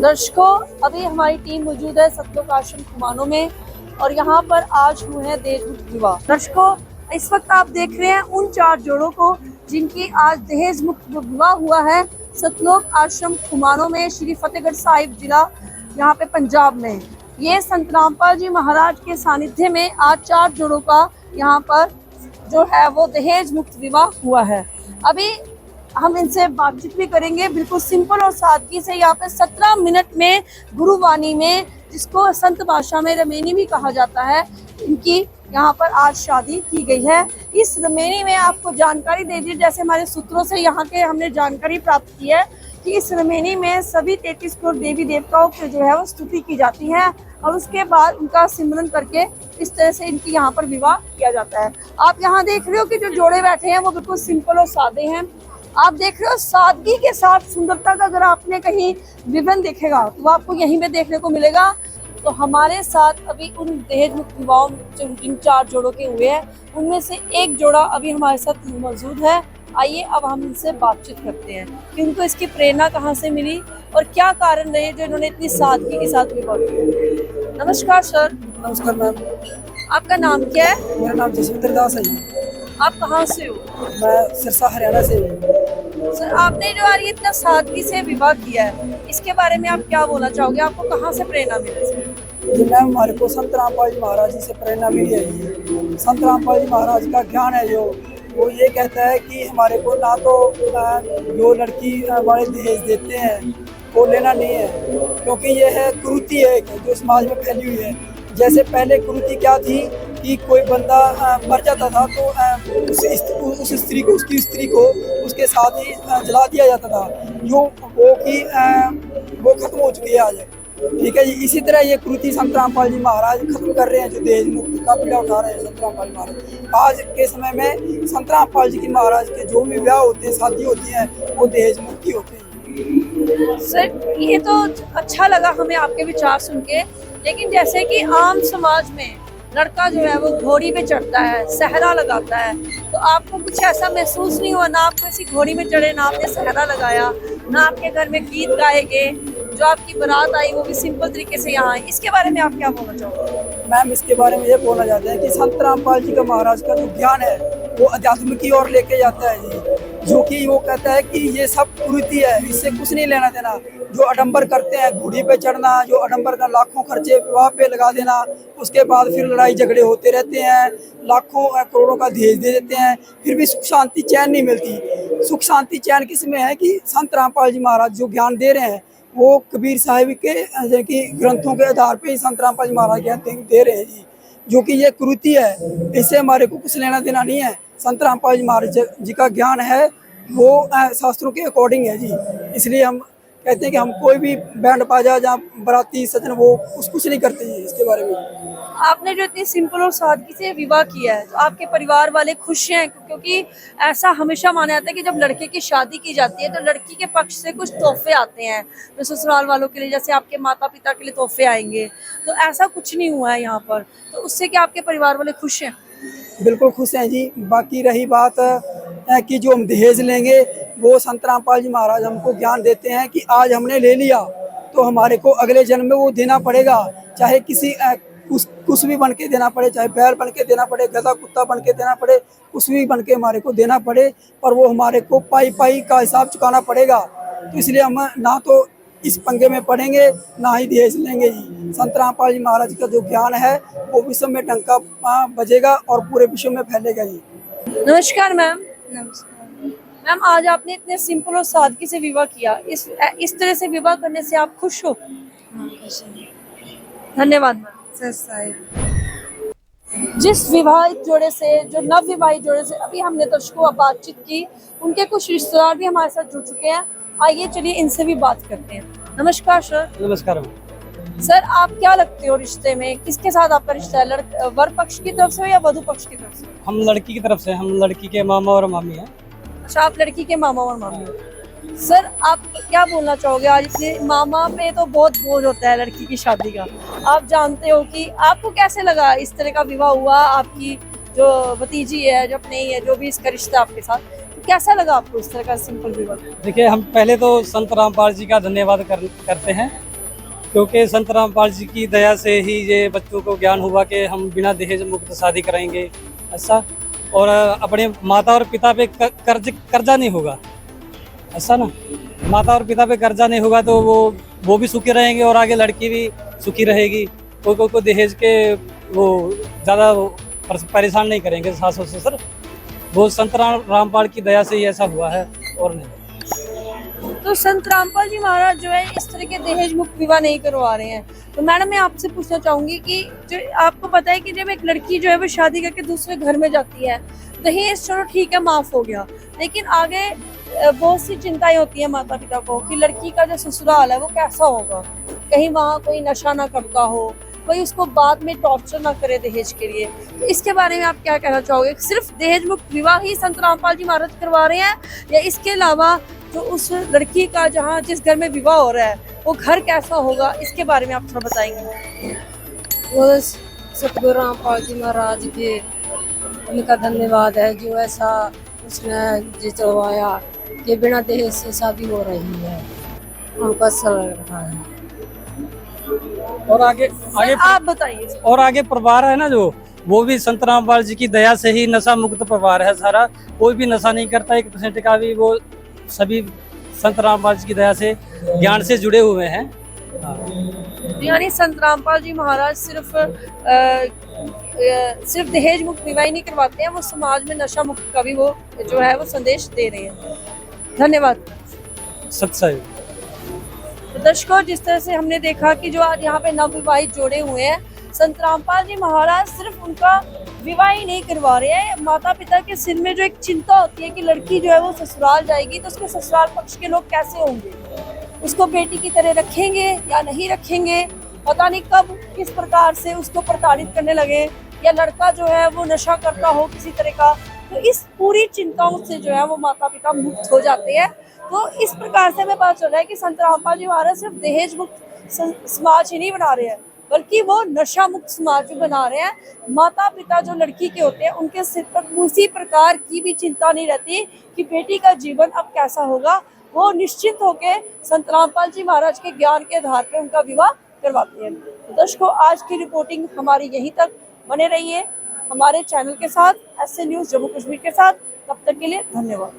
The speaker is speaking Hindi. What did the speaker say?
दर्शकों, अभी हमारी टीम मौजूद है सतलोक आश्रम खुमानों में और यहाँ पर आज हुए हैं दहेज मुक्त विवाह। दर्शकों, इस वक्त आप देख रहे हैं उन 4 जोड़ों को जिनकी आज दहेज मुक्त विवाह हुआ है सतलोक आश्रम खुमानों में, श्री फतेहगढ़ साहिब जिला यहाँ पे पंजाब में। ये संत रामपाल जी महाराज के सानिध्य में आज 4 जोड़ों का यहाँ पर जो है वो दहेज मुक्त विवाह हुआ है। अभी हम इनसे बातचीत भी करेंगे, बिल्कुल सिंपल और सादगी से। यहाँ पे 17 मिनट में गुरुवाणी में, जिसको संत भाषा में रमेनी भी कहा जाता है, इनकी यहाँ पर आज शादी की गई है। इस रमेनी में आपको जानकारी दे दी, जैसे हमारे सूत्रों से यहाँ के हमने जानकारी प्राप्त की है कि इस रमेनी में सभी 33 करोड़ देवी देवताओं की जो है वो स्तुति की जाती है और उसके बाद उनका सिमरन करके इस तरह से इनकी यहाँ पर विवाह किया जाता है। आप यहाँ देख रहे हो कि जो जोड़े बैठे हैं वो बिल्कुल सिंपल और सादे हैं। आप देख रहे हो सादगी के साथ सुंदरता का अगर आपने कहीं विवरण देखेगा तो आपको यहीं पे देखने को मिलेगा। तो हमारे साथ अभी उन दहेज मुक्त विवाहों जो जिन 4 जोड़ों के हुए हैं उनमें से एक जोड़ा अभी हमारे साथ मौजूद है। आइए अब हम इनसे बातचीत करते हैं कि उनको इसकी प्रेरणा कहाँ से मिली और क्या कारण रहे जो इन्होंने इतनी सादगी के साथ विवाह किया। नमस्कार सर। नमस्कार मैम। आपका नाम क्या है? मेरा नाम जसविंदर दास है। आप कहाँ से हो? मैं सिरसा हरियाणा से हूँ। सर, आपने जो आज इतना सादगी से विवाह किया है, इसके बारे में आप क्या बोलना चाहोगे? आपको कहाँ से प्रेरणा मिली? जी मैम, हमारे को संत रामपाल जी महाराज जी से प्रेरणा मिली है। संत रामपाल जी महाराज का ज्ञान है जो वो ये कहता है कि हमारे को ना तो जो लड़की वाले दहेज देते हैं वो लेना नहीं है, क्योंकि ये है कुरीति है जो समाज में फैली हुई है। जैसे पहले कुरीति क्या थी कि कोई बंदा मर जाता था तो उस स्त्री को, उसकी स्त्री को उसके साथ ही जला दिया जाता था, जो वो खत्म हो चुकी है आज। ठीक है जी। इसी तरह ये कुरीति संत रामपाल जी महाराज खत्म कर रहे हैं, जो दहेज मुक्त का पीड़ा उठा रहे हैं संत रामपाल जी महाराज। आज के समय में संत रामपाल जी की महाराज के जो भी विवाह होते हैं, शादी होती है, वो दहेज मुक्त ही होते हैं। सर, ये तो अच्छा लगा हमें आपके विचार सुन के, लेकिन जैसे कि आम समाज में लड़का जो है वो घोड़ी पे चढ़ता है, सहरा लगाता है, तो आपको कुछ ऐसा महसूस नहीं हुआ? ना आप किसी घोड़ी में चढ़े, ना आपने सहरा लगाया, ना आपके घर में गीत गाए गए, जो आपकी बारात आई वो भी सिंपल तरीके से यहाँ आई, इसके बारे में आप क्या बोलना चाहोगे? मैम, इसके बारे में ये बोलना चाहते हैं कि संत रामपाल जी का महाराज का जो ज्ञान है वो अध्यात्म की ओर लेके जाता है जी, जो कि वो कहता है कि ये सब कुरीति है, इससे कुछ नहीं लेना देना। जो आडंबर करते हैं, घोड़ी पे चढ़ना, जो आडंबर का लाखों खर्चे विवाह पे लगा देना, उसके बाद फिर लड़ाई झगड़े होते रहते हैं, लाखों करोड़ों का दहेज दे देते हैं, फिर भी सुख शांति चैन नहीं मिलती। सुख शांति चैन किस में है कि संत रामपाल जी महाराज जो ज्ञान दे रहे हैं वो कबीर साहिब के कि ग्रंथों के आधार पे ही संत रामपाल जी महाराज ज्ञान दे रहे हैं जी, जो कि ये कुरीति है, इससे हमारे को कुछ लेना देना नहीं है। संत रामपाल जी महाराज जी का ज्ञान है वो शास्त्रों के अकॉर्डिंग है जी। इसलिए हम कहते हैं कि हम कोई भी बैंड बाजा जहाँ बराती सजन वो कुछ नहीं करते जी। इसके बारे में आपने जो इतनी सिंपल और सादगी से विवाह किया है, तो आपके परिवार वाले खुश हैं? क्योंकि ऐसा हमेशा माना जाता है कि जब लड़के की शादी की जाती है तो लड़की के पक्ष से कुछ तोहफे आते हैं, तो ससुराल वालों के लिए जैसे आपके माता पिता के लिए तोहफे आएंगे, तो ऐसा कुछ नहीं हुआ है यहाँ पर, तो उससे क्या आपके परिवार वाले खुश हैं? बिल्कुल खुश हैं जी। बाकी रही बात कि जो हम दहेज लेंगे, वो संत रामपाल जी महाराज हमको ज्ञान देते हैं कि आज हमने ले लिया तो हमारे को अगले जन्म में वो देना पड़ेगा, चाहे किसी कुछ भी बन के देना पड़े, चाहे बैल बन के देना पड़े, गधा कुत्ता बन के देना पड़े, कुछ भी बन के हमारे को देना पड़े, पर वो हमारे को पाई का हिसाब चुकाना पड़ेगा। तो इसलिए हम ना तो इस पंगे में पड़ेंगे, ना ही दहेज लेंगे जी। संत रामपाल जी महाराज का जो ज्ञान है वो विश्व में डंका बजेगा और पूरे विश्व में फैलेगा जी। नमस्कार मैम। नमस्कार मैम, आज आपने इतने सिंपल और सादगी से विवाह किया, इस तरह से विवाह करने से आप खुश हो? धन्यवाद मैम। जिस विवाहित जोड़े से, जो नव विवाहित जोड़े से अभी हमने दर्शकों अब बातचीत की, उनके कुछ रिश्तेदार भी हमारे साथ जुड़ चुके हैं। आइए चलिए इनसे भी बात करते हैं। नमस्कार सर। नमस्कार सर, आप क्या लगते हो रिश्ते में, किसके साथ आपका रिश्ता है? वर पक्ष की तरफ से या वधु पक्ष की तरफ से? हम लड़की की तरफ से, हम लड़की के मामा और मामी हैं। अच्छा, आप लड़की के मामा और मामी हो। सर, आप क्या बोलना चाहोगे? आज इतने मामा पे तो बहुत बोझ होता है लड़की की शादी का, आप जानते हो कि आपको कैसे लगा इस तरह का विवाह हुआ? आपकी जो भतीजी है, जो नहीं है, जो भी इसका रिश्ता आपके साथ, तो कैसा लगा आपको इस तरह का सिंपल विवाह? देखिए, हम पहले तो संत रामपाल जी का धन्यवाद करते हैं क्योंकि संत रामपाल जी की दया से ही ये बच्चों को ज्ञान हुआ कि हम बिना दहेज मुक्त शादी कराएंगे ऐसा, और अपने माता और पिता पे कर्जा नहीं होगा ऐसा ना। माता और पिता पे कर्जा नहीं होगा तो वो भी सुखी रहेंगे और आगे लड़की भी सुखी रहेगी। कोई दहेज के वो ज़्यादा परेशान नहीं करेंगे सास और ससुर। वो संत रामपाल की दया से ही ऐसा हुआ है और नहीं। तो संत रामपाल जी महाराज जो है इस तरह के दहेज मुक्त विवाह नहीं करवा रहे हैं। तो मैडम मैं आपसे पूछना चाहूंगी कि जो आपको पता है कि जब एक लड़की जो है वो शादी करके दूसरे घर में जाती है, दहेज चलो ठीक है माफ हो गया, लेकिन आगे बहुत सी चिंताएं होती है माता पिता को कि लड़की का जो ससुराल है वो कैसा होगा, कहीं वहाँ कोई नशा ना करता हो, कोई उसको बाद में टॉर्चर ना करे दहेज के लिए। तो इसके बारे में आप क्या कहना चाहोगे? सिर्फ दहेज मुक्त विवाह ही संत रामपाल जी महाराज करवा रहे हैं या इसके अलावा जो उस लड़की का जहाँ जिस घर में विवाह हो रहा है वो घर कैसा होगा, इसके बारे में आप थोड़ा बताएंगे? वो सतगुरु रामपाल जी महाराज के उनका धन्यवाद है जो ऐसा उसने जितवाया कि बिना दहेज से शादी हो रही है, उनको अच्छा लग रहा है। और आगे आप बताइए। और आगे परिवार है ना जो, वो भी संत रामपाल जी की दया से ही नशा मुक्त परिवार है सारा। कोई भी नशा नहीं करता 1% का भी, वो सभी संत रामपाल जी की दया से ज्ञान से जुड़े हुए हैं। यानी संत रामपाल जी महाराज सिर्फ दहेज मुक्त विवाह ही नहीं करवाते हैं, वो समाज में नशा मुक्त का भी वो जो है वो संदेश दे रहे हैं। धन्यवाद। सत्संग। तो दर्शकों, जिस तरह से हमने देखा कि जो आज यहाँ पे नवविवाहित जोड़े हुए हैं, संत रामपाल जी महाराज सिर्फ उनका विवाह ही नहीं करवा रहे हैं, माता पिता के सिर में जो एक चिंता होती है कि लड़की जो है वो ससुराल जाएगी तो उसके ससुराल पक्ष के लोग कैसे होंगे, उसको बेटी की तरह रखेंगे या नहीं रखेंगे, पता नहीं कब किस प्रकार से उसको प्रताड़ित करने लगे, या लड़का जो है वो नशा करता हो किसी तरह का। तो इस पूरी चिंताओं से जो है वो माता पिता मुक्त हो जाते हैं। तो इस प्रकार से हमें पता चल रहा है कि संत रामपाल जी महाराज सिर्फ दहेज मुक्त समाज ही नहीं बना रहे हैं, बल्कि वो नशा मुक्त समाज भी बना रहे हैं। माता पिता जो लड़की के होते हैं उनके सिर पर किसी प्रकार की भी चिंता नहीं रहती कि बेटी का जीवन अब कैसा होगा। वो निश्चिंत होकर संत रामपाल जी महाराज के ज्ञान के आधार पर उनका विवाह करवाते हैं। तो दर्शकों, आज की रिपोर्टिंग हमारी यहीं तक। बने रहिए हमारे चैनल के साथ, SN न्यूज़ जम्मू कश्मीर के साथ। तब तक के लिए धन्यवाद।